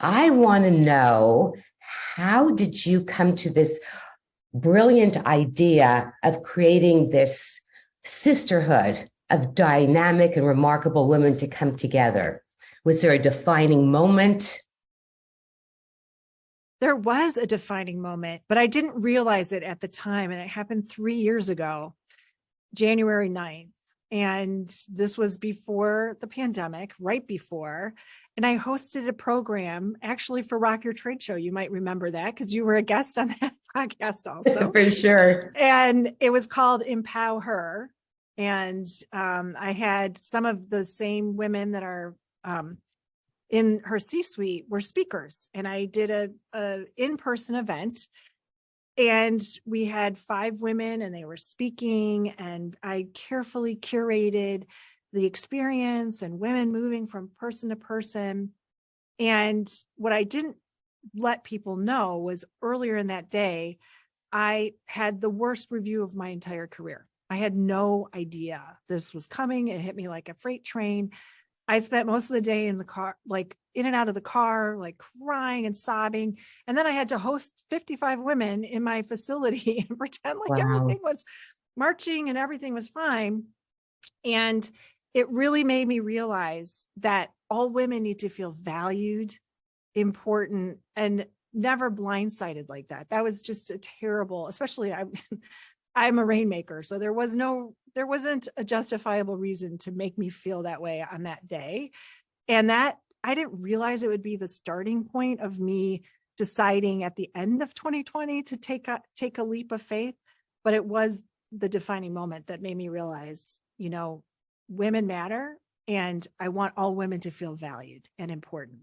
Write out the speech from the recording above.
I want to know, how did you come to this brilliant idea of creating this sisterhood of dynamic and remarkable women to come together? Was there a defining moment? There was a defining moment, but I didn't realize it at the time. And it happened 3 years ago, January 9th. And this was before the pandemic, right before. And I hosted a program actually for Rock Your Trade Show. You might remember that because you were a guest on that podcast also. For sure. And it was called EmpowHer. And I had some of the same women that are in HerCsuite were speakers. And I did a in-person event. And we had 5 women and they were speaking, and I carefully curated the experience and women moving from person to person. And what I didn't let people know was earlier in that day, I had the worst review of my entire career. I had no idea this was coming. It hit me like a freight train. I spent most of the day in the car, like in and out of the car, like crying and sobbing. And then I had to host 55 women in my facility and pretend like everything was marching and everything was fine. And it really made me realize that all women need to feel valued, important, and never blindsided like that. That was just a terrible, especially I'm a rainmaker. So there wasn't a justifiable reason to make me feel that way on that day. And that I didn't realize it would be the starting point of me deciding at the end of 2020 to take a leap of faith. But it was the defining moment that made me realize, women matter, and I want all women to feel valued and important.